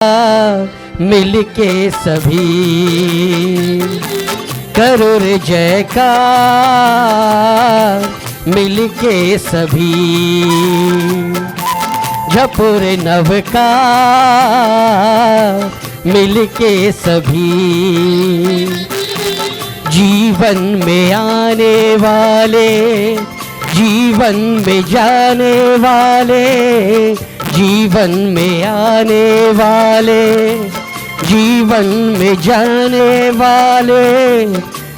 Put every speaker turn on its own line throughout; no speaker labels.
मिलके सभी करो रे जयकार, मिलके सभी जपो रे नवकार, मिलके सभी जीवन में आने वाले, जीवन में जाने वाले, जीवन में आने वाले, जीवन में जाने वाले,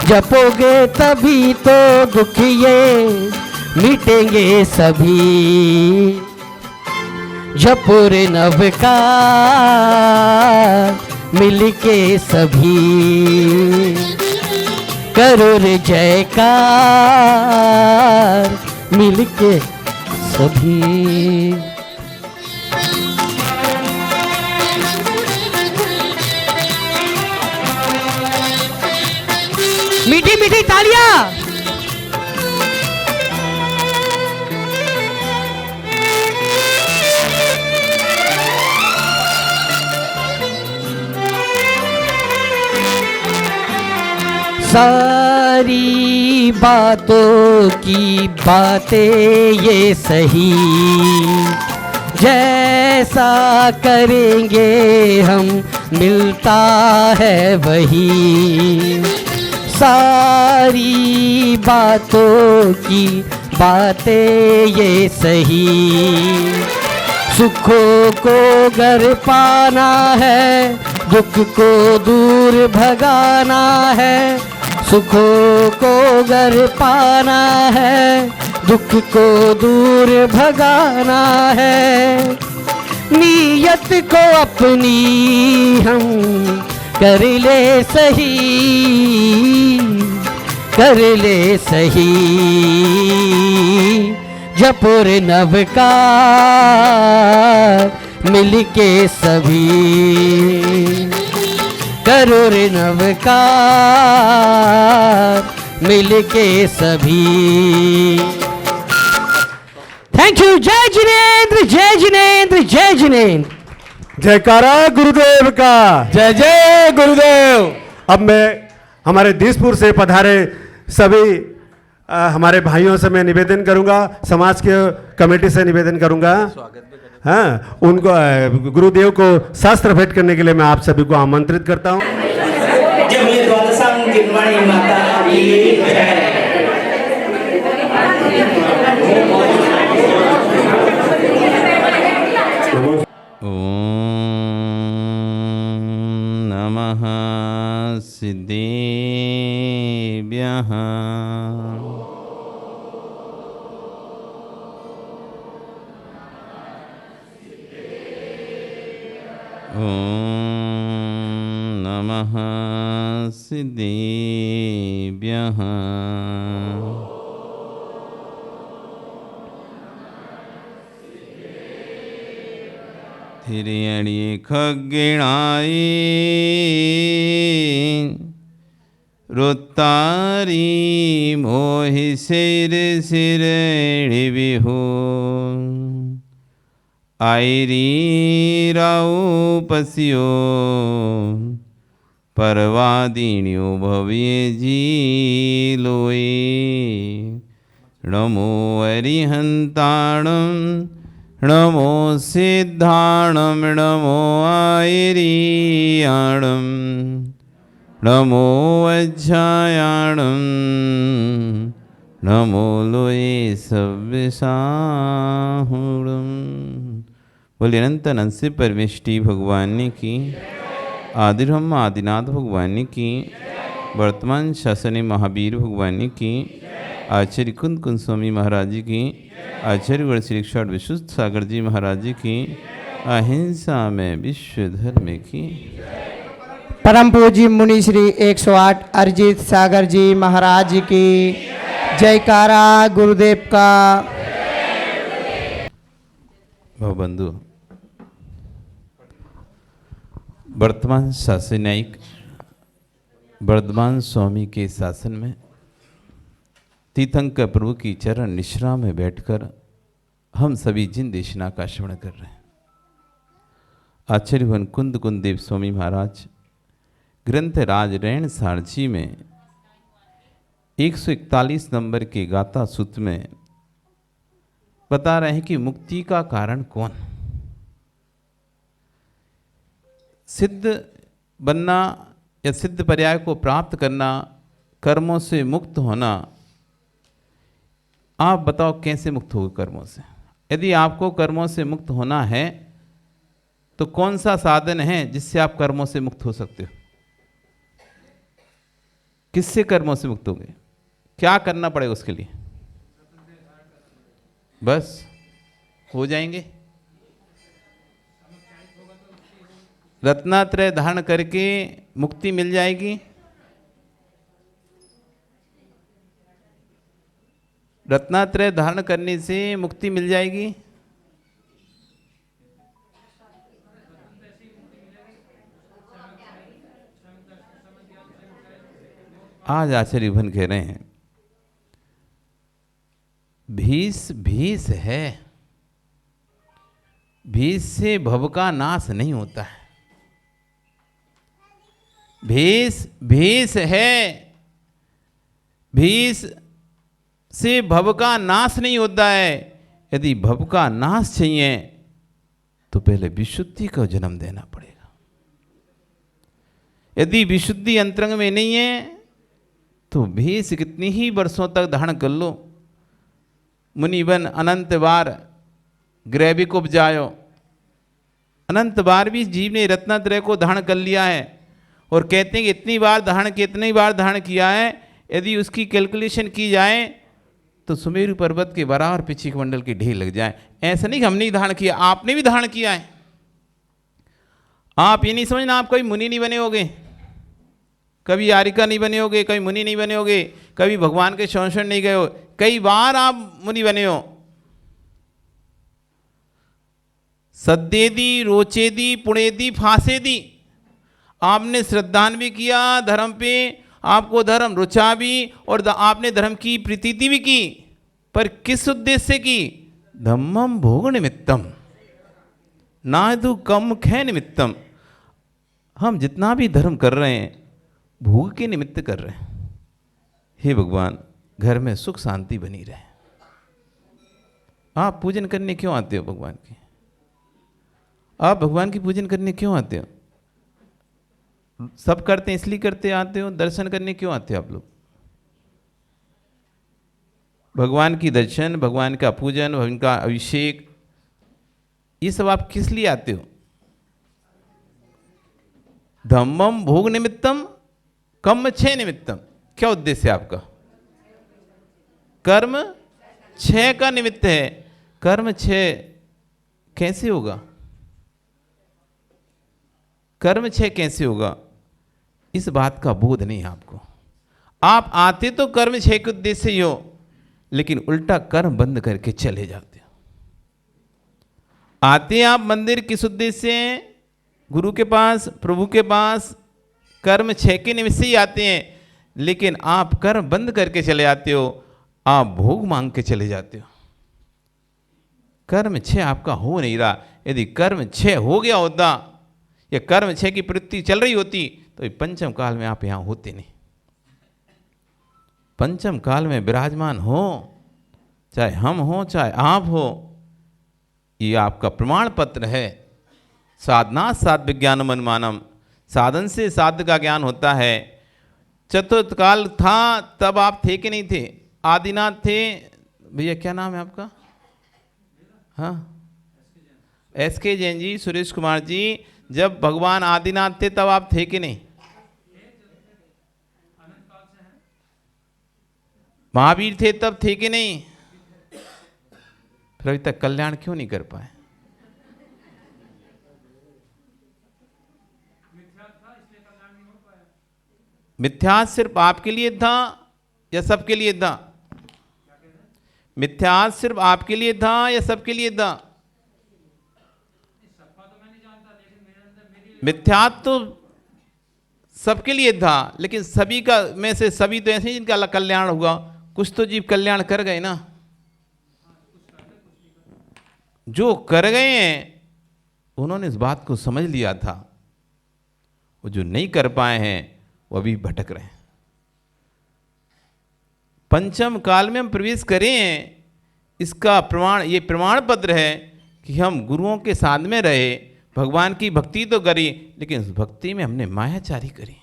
जपोगे तभी तो दुख ये मिटेंगे सभी। जपो रे नवकार, मिलके सभी करो रे जयकार, मिलके सभी। मीठी मीठी तालियां। सारी बातों की बातें ये सही, जैसा करेंगे हम मिलता है वही। सारी बातों की बातें ये सही, सुखों को घर पाना है, दुख को दूर भगाना है। सुखों को घर पाना है, दुख को दूर भगाना है। नीयत को अपनी हम कर ले सही, कर ले सही। जपो रे नवकार, मिलके सभी करो रे नवकार, मिलके सभी। Thank you. जय जिनेंद्र, जय जिनेंद्र, जय जिनेंद्र।
जयकारा गुरुदेव का।
जय जय गुरुदेव।
अब मैं हमारे दीसपुर से पधारे सभी हमारे भाइयों से मैं निवेदन करूंगा, समाज के कमेटी से निवेदन करूंगा, हाँ, उनको गुरुदेव को शास्त्र भेंट करने के लिए मैं आप सभी को आमंत्रित करता हूँ।
ओम नमः सिद्धेभ्यः। ओम नमः सिद्धेभ्यः। थिरियणि खग्गिणाई रुत्तारी मोहि सिर सिरणी विहु आईरी राउ पसियो परवादिन्यो भव्य जी लोए। नमो अरिहंताणं, नमो सिद्धाणं, नमो आयरीयाणं, नमो वज्रायाणं, नमो लोये सव्यसाहुणं। बोले अनंत अनंत से परमेष्टि भगवान की, आदिब्रह्म आदिनाथ भगवान की, वर्तमान शासनी महावीर भगवान की, आचार्य कुंद कुंद स्वामी महाराज जी की, आचार्य गण श्री विशुद्ध सागर जी महाराज जी की, अहिंसा में विश्व धर्म की।
परम पूज्य मुनि श्री 108 अरिजीत सागर जी महाराज की। जयकारा गुरुदेव का।
बंधु, वर्तमान शासन न्यायिक वर्धमान स्वामी के शासन में तीर्थंकर प्रभु की चरण निश्रा में बैठकर हम सभी जिन देशना का श्रवण कर रहे हैं, आचार्य भवन कुंद कुंदेव स्वामी महाराज ग्रंथ राज रैन सारजी में 141 नंबर के गाथा सूत्र में बता रहे हैं कि मुक्ति का कारण कौन। सिद्ध बनना या सिद्ध पर्याय को प्राप्त करना, कर्मों से मुक्त होना। आप बताओ कैसे मुक्त होगे कर्मों से। यदि आपको कर्मों से मुक्त होना है तो कौन सा साधन है जिससे आप कर्मों से मुक्त हो सकते हो? किससे कर्मों से मुक्त होगे? क्या करना पड़ेगा उसके लिए? बस हो जाएंगे। रत्नात्रय धारण करके मुक्ति मिल जाएगी। रत्नात्रय धारण करने से मुक्ति मिल जाएगी। आज आचार्य भवन कह रहे हैं भीष भीष है, भीष से भव का नाश नहीं होता है। भीष भीष है, भीष से भव का नाश नहीं होता है। यदि भव का नाश चाहिए तो पहले विशुद्धि का जन्म देना पड़ेगा। यदि विशुद्धि अंतरंग में नहीं है तो भीष कितनी ही वर्षों तक धारण कर लो। मुनिवन अनंत बार ग्रैविक उपजायो, अनंत बार भी जीव ने रत्नात्रय को धारण कर लिया है और कहते हैं कि इतनी बार धारण किया, इतनी बार धारण किया है। यदि उसकी कैलकुलेशन की जाए तो सुमेरु पर्वत के बराबर पृथ्वी मंडल की ढेर लग जाए। ऐसा नहीं कि हमने ही धारण किया, आपने भी धारण किया है। आप ये नहीं समझना आप कभी मुनि नहीं बने होगे, कभी यारिका नहीं बने होगे, कभी मुनि नहीं बने होगे, कभी भगवान के शरण नहीं गए हो। कई बार आप मुनि बने हो। सद्देदी रोचेदी पुणेदी फांसेदी, आपने श्रद्धान भी किया धर्म पे, आपको धर्म रुचा भी और आपने धर्म की प्रतीति भी की, पर किस उद्देश्य से की? धम्मम भोग निमित्तम नायदु कम खे निमित्तम। हम जितना भी धर्म कर रहे हैं भोग के निमित्त कर रहे हैं। हे भगवान, घर में सुख शांति बनी रहे। आप पूजन करने क्यों आते हो भगवान की? आप भगवान की पूजन करने क्यों आते हो? सब करते हैं इसलिए करते आते हो। दर्शन करने क्यों आते हो आप लोग? भगवान की दर्शन, भगवान का पूजन, भगवान का अभिषेक, ये सब आप किस लिए आते हो? धम्मम भोग निमित्तम कर्म क्षय निमित्तम। क्या उद्देश्य है आपका? कर्म क्षय का निमित्त है। कर्म क्षय कैसे होगा? कर्म क्षय कैसे होगा? इस बात का बोध नहीं है आपको। आप आते तो कर्म क्षय के उद्देश्य से ही हो, लेकिन उल्टा कर्म बंद करके चले जाते हो। आते आप मंदिर किस उद्देश्य से? गुरु के पास, प्रभु के पास, कर्म क्षय के निमित्त से ही आते हैं, लेकिन आप कर्म बंद करके चले जाते हो। आप भोग मांग के चले जाते हो। कर्म क्षय आपका हो नहीं रहा। यदि कर्म क्षय हो गया होता या कर्म क्षय की प्रवृत्ति चल रही होती तो पंचम काल में आप यहां होते नहीं। पंचम काल में विराजमान हो, चाहे हम हो चाहे आप हो, ये आपका प्रमाण पत्र है। साधना साध विज्ञानम अनुमानम, साधन से साध्य का ज्ञान होता है। चतुर्थ काल था तब आप थे कि नहीं थे? आदिनाथ थे। भैया क्या नाम है आपका? हाँ, एसके जैन जी, सुरेश कुमार जी। जब भगवान आदिनाथ थे तब आप थे कि नहीं? महावीर थे तब थे कि नहीं? फिर अभी तक कल्याण क्यों नहीं कर पाए? मिथ्यास सिर्फ आपके लिए था या सबके लिए था? मिथ्यास सिर्फ आपके लिए था या सबके लिए था? मिथ्यात तो सबके लिए था, लेकिन सभी का में से सभी तो ऐसे ही जिनका कल्याण हुआ। कुछ तो जीव कल्याण कर गए ना। जो कर गए हैं उन्होंने इस बात को समझ लिया था। वो जो नहीं कर पाए हैं वो अभी भटक रहे हैं। पंचम काल में हम प्रवेश करें, इसका प्रमाण, ये प्रमाण पत्र है कि हम गुरुओं के साथ में रहे, भगवान की भक्ति तो करी, लेकिन उस भक्ति में हमने मायाचारी करी,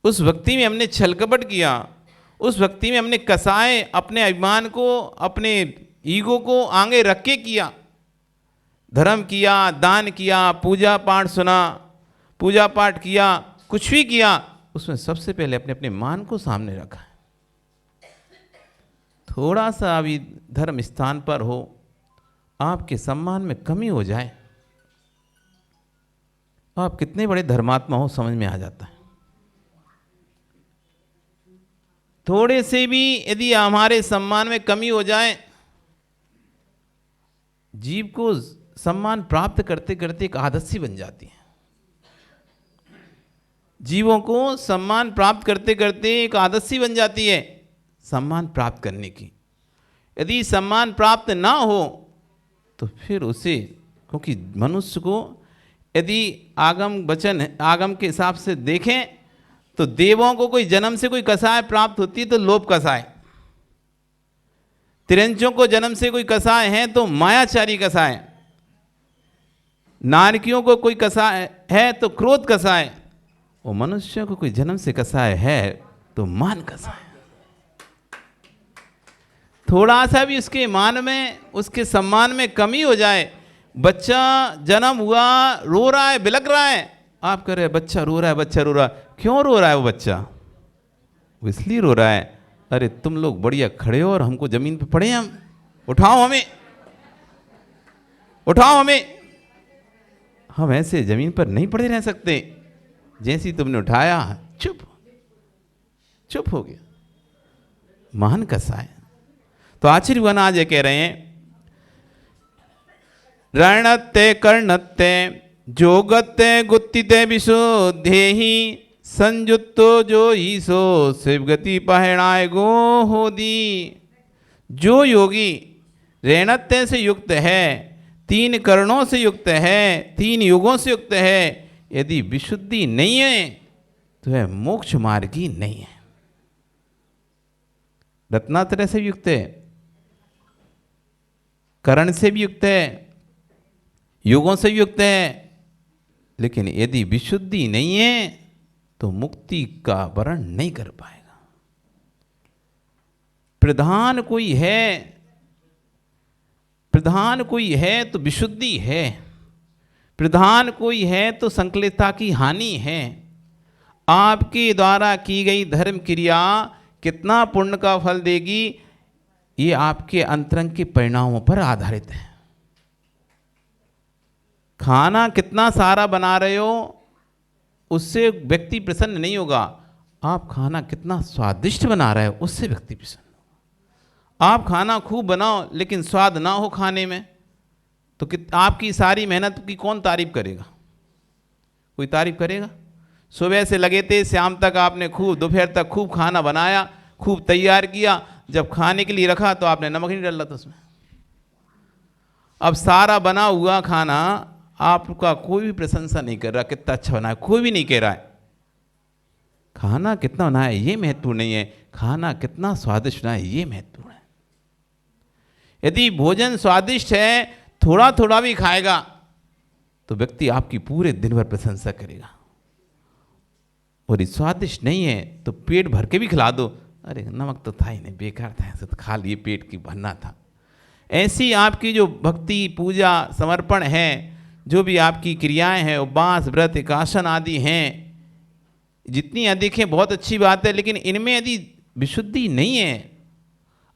उस भक्ति में हमने छल कपट किया, उस भक्ति में हमने कसाए अपने अभिमान को, अपने ईगो को आगे रख के किया। धर्म किया, दान किया, पूजा पाठ सुना, पूजा पाठ किया, कुछ भी किया, उसमें सबसे पहले अपने अपने मान को सामने रखा है। थोड़ा सा अभी धर्म स्थान पर हो, आपके सम्मान में कमी हो जाए, आप कितने बड़े धर्मात्मा हो समझ में आ जाता है। थोड़े से भी यदि हमारे सम्मान में कमी हो जाए, जीव को सम्मान प्राप्त करते करते एक आदत सी बन जाती है। जीवों को सम्मान प्राप्त करते करते एक आदत सी बन जाती है सम्मान प्राप्त करने की। यदि सम्मान प्राप्त ना हो तो फिर उसे, क्योंकि मनुष्य को यदि आगम वचन आगम के हिसाब से देखें तो देवों को कोई जन्म से कोई कसाय प्राप्त होती है तो लोभ कसाय, तिरंजों को जन्म से कोई कसाय है तो मायाचारी कसाय, नारकियों को कोई कसाय है तो क्रोध कसाय, और मनुष्यों को कोई जन्म से कसाय है तो मान कसाय। थोड़ा सा भी उसके मान में, उसके सम्मान में कमी हो जाए, बच्चा जन्म हुआ, रो रहा है, बिलक रहा है, आप कह रहे हैं बच्चा रो रहा है, बच्चा रो रहा है। क्यों रो रहा है वो बच्चा? वो इसलिए रो रहा है, अरे तुम लोग बढ़िया खड़े हो और हमको जमीन पे पड़े हैं, हम उठाओ हमें, उठाओ हमें। हम ऐसे जमीन पर नहीं पड़े रह सकते। जैसे ही तुमने उठाया चुप चुप हो गया, महान कसाय। तो आचार्य आज ये कह रहे हैं, रणत्ते कर्णत्ते जोगत्ते गुत्तिते विशुद्धेहि संयुक्तो जो ईसो शिवगति पहणाय गो होदी। जो योगी ऋणत्य से युक्त है, तीन कर्णों से युक्त है, तीन युगों से युक्त है, यदि विशुद्धि नहीं है तो वह मोक्ष मार्गी नहीं है। रत्नात्रय से युक्त है, कर्ण से भी युक्त है, युगों से युक्त है, लेकिन यदि विशुद्धि नहीं है तो मुक्ति का वर्ण नहीं कर पाएगा। प्रधान कोई है, प्रधान कोई है तो विशुद्धि है, प्रधान कोई है तो संकलितता की हानि है। आपके द्वारा की गई धर्म क्रिया कितना पुण्य का फल देगी, ये आपके अंतरंग के परिणामों पर आधारित है। खाना कितना सारा बना रहे हो उससे व्यक्ति प्रसन्न नहीं होगा, आप खाना कितना स्वादिष्ट बना रहे हो उससे व्यक्ति प्रसन्न होगा। आप खाना खूब बनाओ लेकिन स्वाद ना हो खाने में तो आपकी सारी मेहनत की कौन तारीफ करेगा? कोई तारीफ करेगा? सुबह से लगे थे, शाम तक आपने खूब, दोपहर तक खूब खाना बनाया, खूब तैयार किया, जब खाने के लिए रखा तो आपने नमक नहीं डाला था उसमें। अब सारा बना हुआ खाना आपका कोई भी प्रशंसा नहीं कर रहा कितना अच्छा बना है, कोई भी नहीं कह रहा है। खाना कितना बना है ये महत्वपूर्ण नहीं है, खाना कितना स्वादिष्ट बना है ये महत्वपूर्ण है। यदि भोजन स्वादिष्ट है, थोड़ा थोड़ा भी खाएगा तो व्यक्ति आपकी पूरे दिन भर प्रशंसा करेगा, और ये स्वादिष्ट नहीं है तो पेट भर के भी खिला दो, अरे नमक तो था ही नहीं, बेकार था, ऐसे तो खा लिए, पेट की भरना था। ऐसी आपकी जो भक्ति, पूजा, समर्पण है, जो भी आपकी क्रियाएं हैं, उपवास, व्रत, एकासन आदि हैं, जितनी अधिक है बहुत अच्छी बात है, लेकिन इनमें यदि विशुद्धि नहीं है,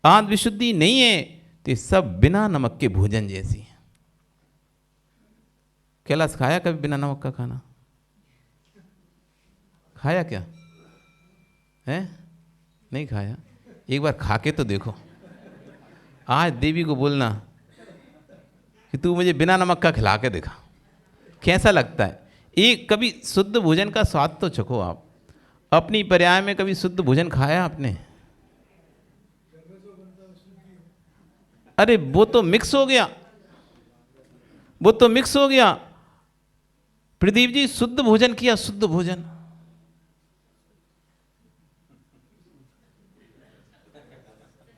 आत्म विशुद्धि नहीं है, तो ये सब बिना नमक के भोजन जैसी है। कैलाश खाया कभी बिना नमक का खाना? खाया क्या है? नहीं खाया। एक बार खा के तो देखो। आज देवी को बोलना कि तू मुझे बिना नमक का खिला के दिखा, कैसा लगता है। एक कभी शुद्ध भोजन का स्वाद तो चखो आप। अपनी पर्याय में कभी शुद्ध भोजन खाया आपने? अरे वो तो मिक्स हो गया, वो तो मिक्स हो गया। प्रदीप जी शुद्ध भोजन किया, शुद्ध भोजन।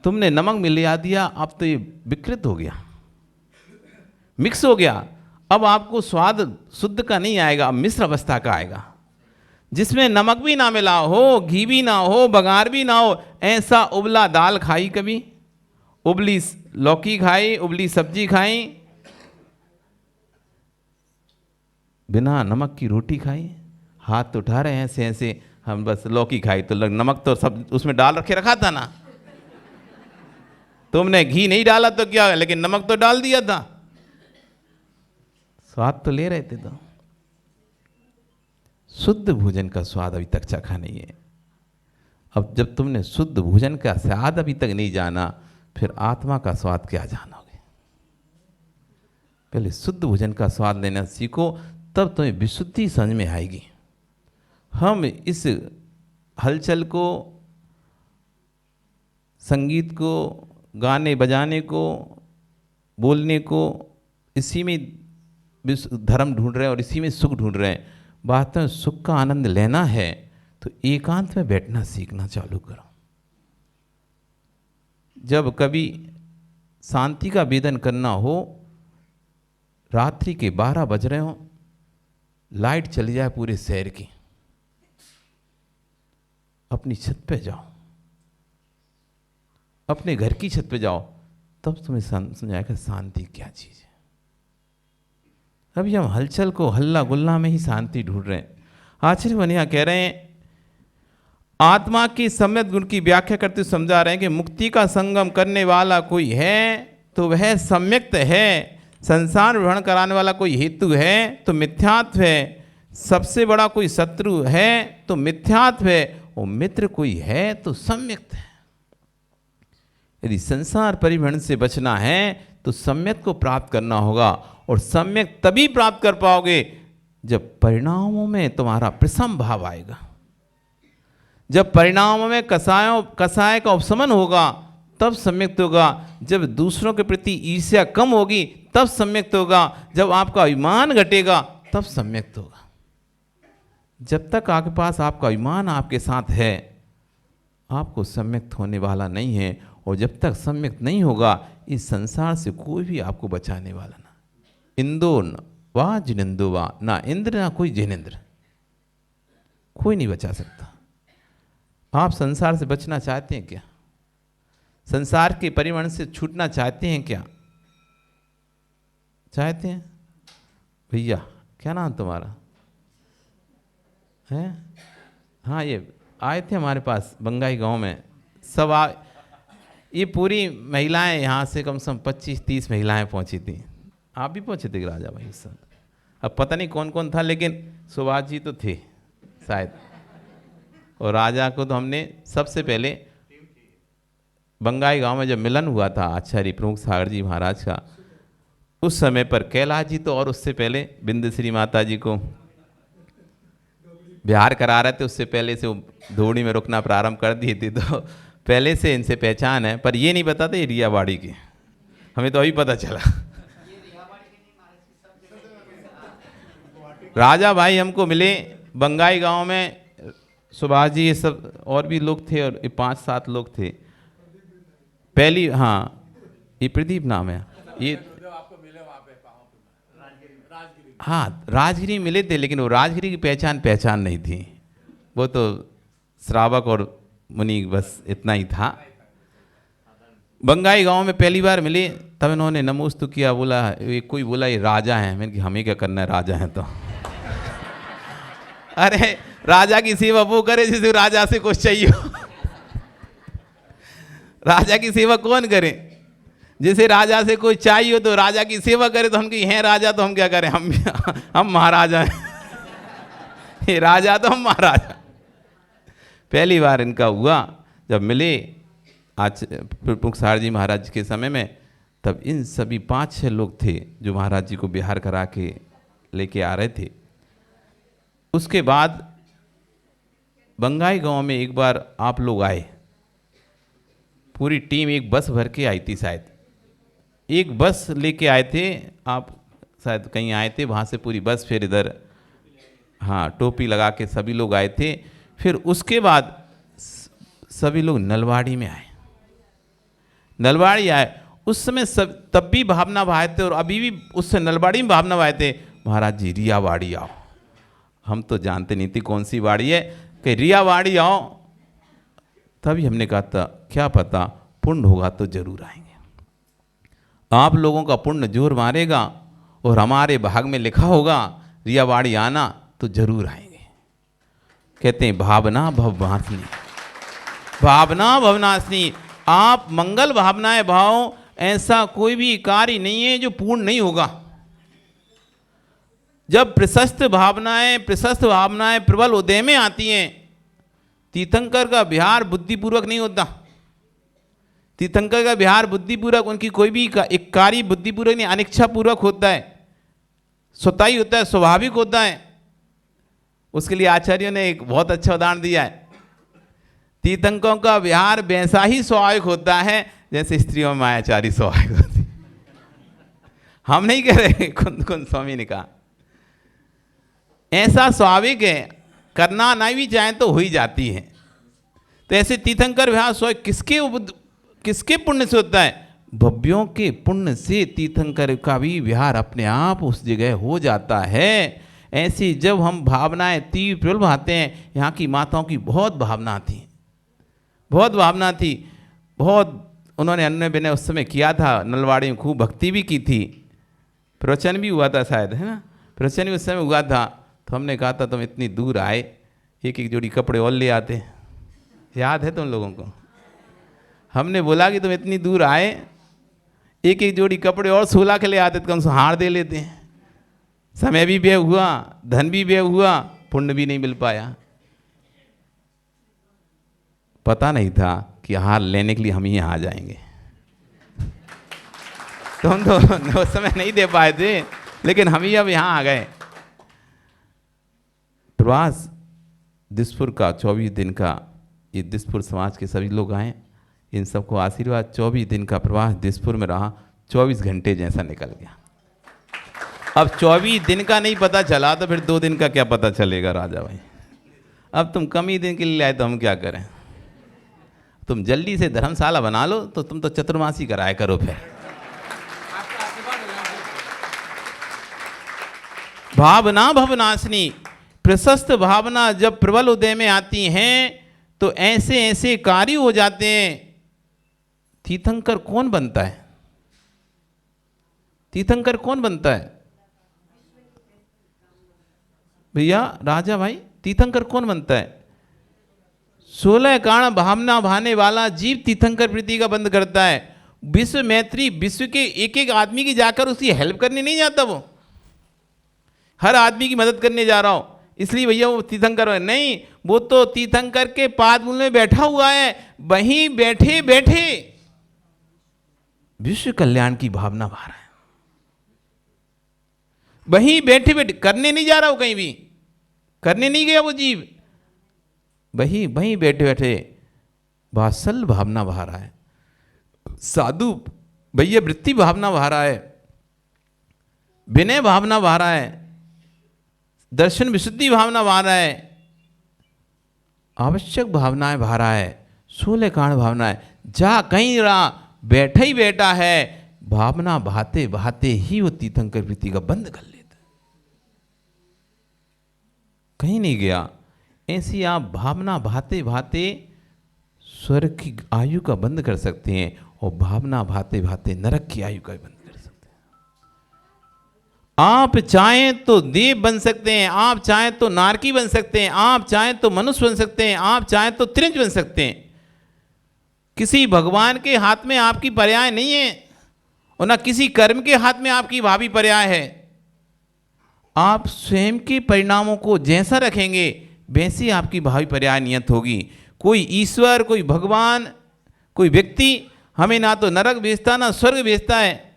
तुमने नमक मिला दिया, अब तो ये विकृत हो गया, मिक्स हो गया। अब आपको स्वाद शुद्ध का नहीं आएगा, अब मिश्र अवस्था का आएगा, जिसमें नमक भी ना मिला हो, घी भी ना हो, बघार भी ना हो। ऐसा उबला दाल खाई कभी, उबली लौकी खाई, उबली सब्जी खाई, बिना नमक की रोटी खाई, हाथ तो उठा रहे हैं ऐसे ऐसे, हम बस लौकी खाई तो नमक तो सब उसमें डाल रखे रखा था ना। तुमने घी नहीं डाला तो क्या, लेकिन नमक तो डाल दिया था, स्वाद तो ले रहे थे। तो शुद्ध भोजन का स्वाद अभी तक चखा नहीं है। अब जब तुमने शुद्ध भोजन का स्वाद अभी तक नहीं जाना, फिर आत्मा का स्वाद क्या जानोगे? पहले शुद्ध भोजन का स्वाद लेना सीखो, तब तुम्हें विशुद्धि समझ में आएगी। हम इस हलचल को, संगीत को, गाने बजाने को, बोलने को, इसी में धर्म ढूंढ रहे हैं और इसी में सुख ढूंढ रहे हैं। वास्तव में सुख का आनंद लेना है तो एकांत में बैठना सीखना चालू करो। जब कभी शांति का वेदन करना हो, रात्रि के 12 बज रहे हो, लाइट चली जाए पूरे शहर की, अपनी छत पे जाओ, अपने घर की छत पे जाओ, तब तुम्हें समझ आएगा शांति क्या चीज है। अभी हम हलचल को, हल्ला गुल्ला में ही शांति ढूंढ रहे हैं। आचार्य वनिया कह रहे हैं, आत्मा की सम्यक गुण की व्याख्या करते हुए समझा रहे हैं कि मुक्ति का संगम करने वाला कोई है तो वह सम्यक्त है, संसार ग्रहण कराने वाला कोई हेतु है तो मिथ्यात्व है, सबसे बड़ा कोई शत्रु है तो मिथ्यात्व है, और मित्र कोई है तो सम्यक्त है। यदि संसार परिभ्रमण से बचना है तो सम्यक को प्राप्त करना होगा, और सम्यक तभी प्राप्त कर पाओगे जब परिणामों में तुम्हारा प्रसम भाव आएगा, जब परिणामों में कसाय का उपशमन होगा तब सम्यक्त होगा, जब दूसरों के प्रति ईर्ष्या कम होगी तब सम्यक्त होगा, जब आपका अभिमान घटेगा तब सम्यक्त होगा। जब तक आपके पास आपका अभिमान आपके साथ है, आपको सम्यक्त होने वाला नहीं है, और जब तक सम्यक्त नहीं होगा इस संसार से कोई भी आपको बचाने वाला ना। इंदो वा जिनेंदो वा, ना इंद्र ना कोई जिनेंद्र, कोई नहीं बचा सकता। आप संसार से बचना चाहते हैं क्या? संसार के परिवहन से छूटना चाहते हैं क्या? चाहते हैं? भैया क्या नाम तुम्हारा है? हाँ, ये आए थे हमारे पास बंगाई गांव में, सब ये पूरी महिलाएं, यहाँ से कम से कम 25-30 महिलाएं पहुंची थी। आप भी पहुंचे थे राजा भाई साहब? अब पता नहीं कौन कौन था, लेकिन सुभाष जी तो थे शायद। और राजा को तो हमने सबसे पहले बंगाई गांव में जब मिलन हुआ था आचार्य प्रमुख सागर जी महाराज का, उस समय पर कैलाश जी तो, और उससे पहले बिंदश्री माता जी को बिहार करा रहे थे, उससे पहले से वो धोड़ी में रुकना प्रारंभ कर दिए थे, तो पहले से इनसे पहचान है। पर ये नहीं पता था ये रियाबाड़ी के, हमें तो अभी पता चला। राजा भाई हमको मिले बंगाई गांव में, सुभाष जी ये सब और भी लोग थे, और 5-7 लोग थे पहली। हाँ, ये प्रदीप नाम है ये। हाँ, राजगिरी मिले थे, लेकिन वो राजगिरी की पहचान नहीं थी, वो तो श्रावक और मुनि बस इतना ही था। बंगाई गांव में पहली बार मिले, तब इन्होंने नमोस्तु किया, बोला कोई बोला ये राजा हैं। मैंने कि हमें क्या करना है राजा हैं तो। अरे राजा की सेवा वो करे जिसे राजा से कुछ चाहिए हो। राजा की सेवा कौन करे? जैसे राजा से कोई चाहिए हो तो राजा की सेवा करे, तो हम कि हैं राजा तो हम क्या करें, हम महाराजा हैं। ये राजा तो हम महाराजा। पहली बार इनका हुआ जब मिले आज प्रमुख सागर जी महाराज के समय में, तब इन सभी 5-6 लोग थे जो महाराज जी को बिहार करा के लेके आ रहे थे। उसके बाद बंगाई गांव में एक बार आप लोग आए, पूरी टीम एक बस भर के आई थी, शायद एक बस लेके आए थे आप शायद कहीं आए थे, वहाँ से पूरी बस फिर इधर, हाँ टोपी लगा के सभी लोग आए थे। फिर उसके बाद सभी लोग नलवाड़ी में आए, नलवाड़ी आए। उस समय सब तब भी भावना भाए थे और अभी भी उससे नलवाड़ी में भावना भाए थे, महाराज जी रियावाड़ी आओ। हम तो जानते नहीं थे कौन सी वाड़ी है, कि रियावाड़ी आओ। तभी हमने कहा था क्या पता पुण्य होगा तो जरूर आएंगे, आप लोगों का पुण्य जोर मारेगा और हमारे भाग में लिखा होगा रियावाड़ी आना तो जरूर आएंगे। कहते हैं भावना भवनाशिनी, भावना भवनाशिनी। आप मंगल भावनाएं भाव, ऐसा कोई भी कार्य नहीं है जो पूर्ण नहीं होगा। जब प्रशस्त भावनाएं प्रबल उदय में आती हैं, तीर्थंकर का विहार बुद्धिपूर्वक नहीं होता। तीर्थंकर का विहार बुद्धिपूर्वक, उनकी कोई भी एक कार्य बुद्धिपूर्वक नहीं, अनिच्छापूर्वक होता है, स्वतः ही होता है, स्वाभाविक होता है। उसके लिए आचार्यों ने एक बहुत अच्छा उदाहरण दिया है। तीर्थंकरों का विहार वैसा ही स्वाभाविक होता है जैसे स्त्रियों में मायाचारी स्वाभाविक होती। हम नहीं कह रहे, कुंद स्वामी ने कहा ऐसा स्वाभाविक है, करना नहीं भी चाहे तो हो ही जाती है। तो ऐसे तीर्थंकर विहार स्वाभाविक किसके पुण्य से होता है? भव्यों के पुण्य से तीर्थंकर का भी विहार अपने आप उस जगह हो जाता है। ऐसी जब हम भावनाएं तीव्र प्रबल भाते हैं, यहाँ की माताओं की बहुत भावना थी, बहुत भावना थी, बहुत उन्होंने अन्य बिने उस समय किया था, नलवाड़ी में खूब भक्ति भी की थी, प्रवचन भी हुआ था शायद, है ना, प्रवचन भी उस समय हुआ था। तो हमने कहा था तुम इतनी दूर आए, एक एक जोड़ी कपड़े और ले आते, याद है तुम लोगों को? हमने बोला कि तुम इतनी दूर आए, एक एक जोड़ी कपड़े और 16 के ले आते तो कम से हार दे लेते हैं। समय भी व्यय हुआ, धन भी व्यय हुआ, पुण्य भी नहीं मिल पाया। पता नहीं था कि हार लेने के लिए हम ही यहाँ आ जाएंगे। तो हम तो उस समय नहीं दे पाए थे, लेकिन हम ही अब यहाँ आ गए। प्रवास दिसपुर का 24 दिन का, ये दिसपुर समाज के सभी लोग आए, इन सबको आशीर्वाद। 24 दिन का प्रवास दिसपुर में रहा, 24 घंटे जैसा निकल गया। अब 24 दिन का नहीं पता चला तो फिर 2 दिन का क्या पता चलेगा राजा भाई। अब तुम कम ही दिन के लिए आए तो हम क्या करें? तुम जल्दी से धर्मशाला बना लो, तो तुम तो चतुर्मासी कराया करो। फिर भावना भवनाशिनी, प्रशस्त भावना जब प्रबल उदय में आती हैं तो ऐसे ऐसे कार्य हो जाते हैं। तीर्थंकर कौन बनता है? तीर्थंकर कौन बनता है भैया, राजा भाई? तीर्थंकर कौन बनता है? 16 कारण भावना भाने वाला जीव तीर्थंकर प्रीति का बंद करता है। विश्व मैत्री, विश्व के एक एक आदमी की जाकर उसकी हेल्प करने नहीं जाता, वो हर आदमी की मदद करने जा रहा हूं इसलिए भैया वो तीर्थंकर है, नहीं, वो तो तीर्थंकर के पादमूल में बैठा हुआ है, वहीं बैठे बैठे विश्व कल्याण की भावना भा रहा है। वहीं बैठे बैठे, करने नहीं जा रहा वो, कहीं भी करने नहीं गया वो जीव, वहीं बैठे बैठे वात्सल्य भावना बहा रहा है, साधु भैया वृत्ति भावना बहा रहा है, विनय भावना बहा रहा है, दर्शन विशुद्धि भावना बहा रहा है, आवश्यक भावनाएं बहा रहा है, 16 कारण भावनाएं। जा कहीं रहा, बैठा ही बैठा है, भावना बहाते बहाते ही वो तीर्थंकर वृत्ति का बंद कर लेता, कहीं नहीं गया। ऐसी आप भावना बहाते बहाते स्वर्ग की आयु का बंद कर सकते हैं, और भावना बहाते बहाते नरक की आयु का बंद कर सकते हैं। आप चाहें तो देव बन सकते हैं, आप चाहें तो नारकी बन सकते हैं, आप चाहें तो मनुष्य बन सकते हैं, आप चाहें तो त्रिंज बन सकते हैं। किसी भगवान के हाथ में आपकी पर्याय नहीं है, और ना किसी कर्म के हाथ में आपकी भावी पर्याय है। आप स्वयं के परिणामों को जैसा रखेंगे वैसी आपकी भावी पर्याय नियत होगी। कोई ईश्वर, कोई भगवान, कोई व्यक्ति हमें ना तो नरक भेजता ना स्वर्ग भेजता है,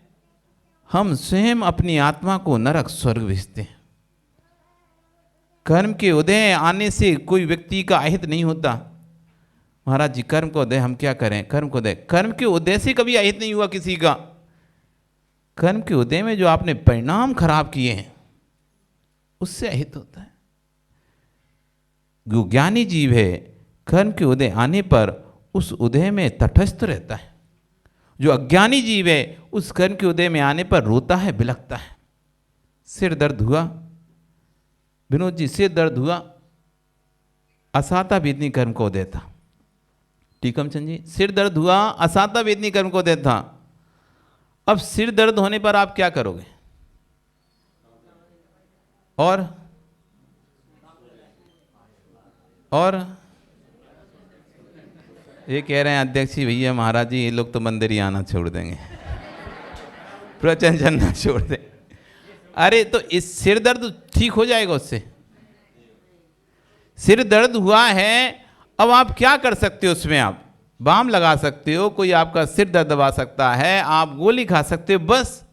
हम स्वयं अपनी आत्मा को नरक स्वर्ग भेजते हैं। कर्म के उदय आने से कोई व्यक्ति का अहित नहीं होता। महाराज जी कर्म का उदय हम क्या करें? कर्म के उदय से कभी अहित नहीं हुआ किसी का। कर्म के उदय में जो आपने परिणाम खराब किए हैं उससे अहित होता है। जो ज्ञानी जीव है कर्म के उदय आने पर उस उदय में तटस्थ रहता है। जो अज्ञानी जीव है उस कर्म के उदय में आने पर रोता है, बिलखता है। सिर दर्द हुआ विनोद जी, सिर दर्द हुआ, असाता वेदनी कर्म को उदय था। टीकमचंद जी, सिर दर्द हुआ, असाता वेदनी कर्म को उदय था। अब सिर दर्द होने पर आप क्या करोगे? और ये कह रहे हैं अध्यक्ष जी, भैया महाराज जी, ये लोग तो मंदिर ही आना छोड़ देंगे, प्रवचन चलना छोड़ दें। अरे तो इस सिर दर्द ठीक हो जाएगा उससे। सिर दर्द हुआ है, अब आप क्या कर सकते हो? उसमें आप बाम लगा सकते हो, कोई आपका सिर दर्द दबा सकता है, आप गोली खा सकते हो, बस।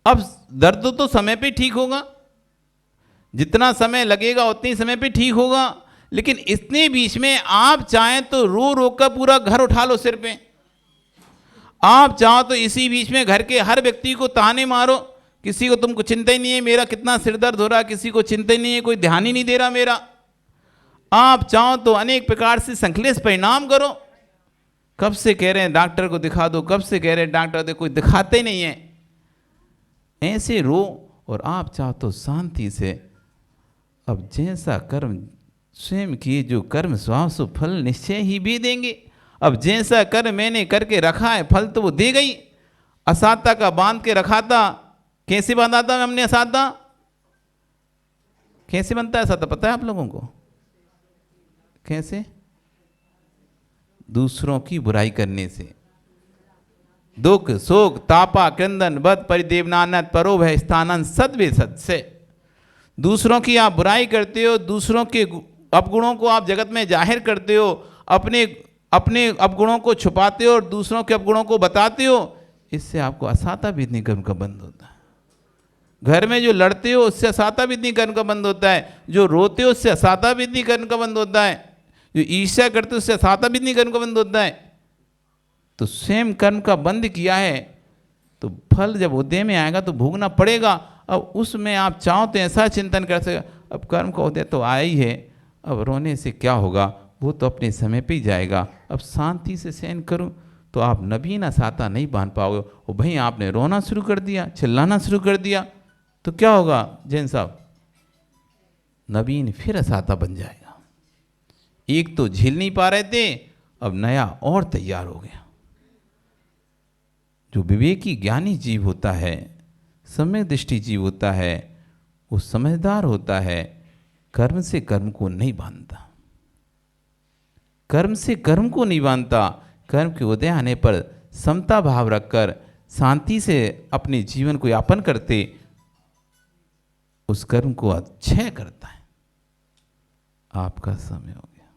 अब दर्द तो समय पे ठीक होगा, जितना समय लगेगा उतनी समय पे ठीक होगा। लेकिन इतने बीच में आप चाहें तो रो रो कर पूरा घर उठा लो सिर पे। आप चाहो तो इसी बीच में घर के हर व्यक्ति को ताने मारो, किसी को तुमको चिंता ही नहीं है मेरा कितना सिर दर्द हो रहा है, किसी को चिंता ही नहीं है, कोई ध्यान ही नहीं दे रहा मेरा। आप चाहो तो अनेक प्रकार से संश्लेष परिणाम करो। कब से कह रहे हैं डॉक्टर को दिखा दो, कब से कह रहे हैं डॉक्टर दे, कोई दिखाते नहीं है। ऐसे रो, और आप चाहो तो शांति से, अब जैसा कर्म स्वयं किए, जो कर्म स्वभाव सो फल निश्चय ही भी देंगे। अब जैसा कर्म मैंने करके रखा है फल तो वो दे गई। असाता का बांध के रखा था, कैसे बांधा था हमने असाता? कैसे बनता है असाता पता है आप लोगों को? कैसे? दूसरों की बुराई करने से। दुख शोक तापा क्रंदन बद परिदेवनानत परोभय स्थानन सद्वे सद से। दूसरों की आप बुराई करते हो, दूसरों के अपगुणों को आप जगत में जाहिर करते हो, अपने अपगुणों को छुपाते हो और दूसरों के अपगुणों को बताते हो। इससे आपको असाता वेदनी कर्म का बंध होता है। घर में जो लड़ते हो उससे असाता वेदनी कर्म का बंध होता है। जो रोते हो उससे असाता वेदनी कर्म का बंध होता है। जो ईर्ष्या करते हो उससे असाता वेदनी कर्म का बंध होता है। तो स्वयं कर्म का बंध किया है तो फल जब उदय में आएगा तो भोगना पड़ेगा। अब उसमें आप चाहो तो ऐसा चिंतन कर सके, अब कर्म का उदय तो आया ही है, अब रोने से क्या होगा, वो तो अपने समय पे ही जाएगा। अब शांति से सहन करूं तो आप नवीन असाता नहीं बांध पाओगे। और भाई आपने रोना शुरू कर दिया, चिल्लाना शुरू कर दिया, तो क्या होगा जैन साहब? नवीन फिर असाता बन जाएगा। एक तो झेल नहीं पा रहे थे, अब नया और तैयार हो गया। जो विवेकी ज्ञानी जीव होता है, सम्यक दृष्टि जीव होता है, वो समझदार होता है, कर्म से कर्म को नहीं बांधता। कर्म से कर्म को नहीं बांधता। कर्म के उदय आने पर समता भाव रखकर शांति से अपने जीवन को यापन करते उस कर्म को अक्षय करता है। आपका समय हो गया,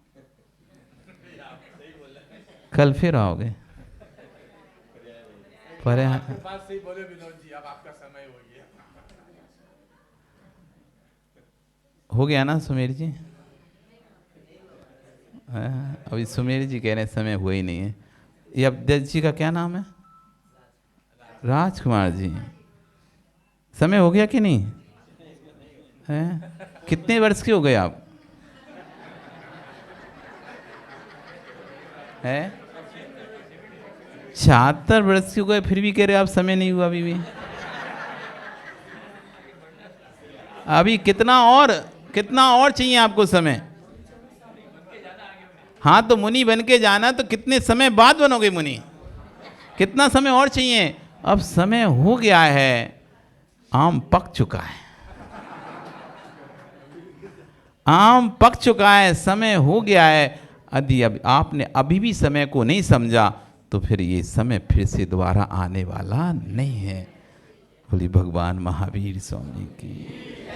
कल फिर आओगे। पर हो गया ना सुमेर जी? अभी सुमेर जी कह रहे हैं समय हुआ ही नहीं है। ये अध्यक्ष जी का क्या नाम है? राजकुमार जी। समय हो गया कि नहीं है? कितने वर्ष के हो गए आप? है 76 वर्ष के हो गए, फिर भी कह रहे आप समय नहीं हुआ अभी भी। अभी कितना और चाहिए आपको समय? हाँ तो मुनि बन के जाना, तो कितने समय बाद बनोगे मुनि? कितना समय और चाहिए? अब समय हो गया है, आम पक चुका है, आम पक चुका है, समय हो गया है। यदि अब आपने अभी भी समय को नहीं समझा तो फिर ये समय फिर से दोबारा आने वाला नहीं है। बोली भगवान महावीर स्वामी की।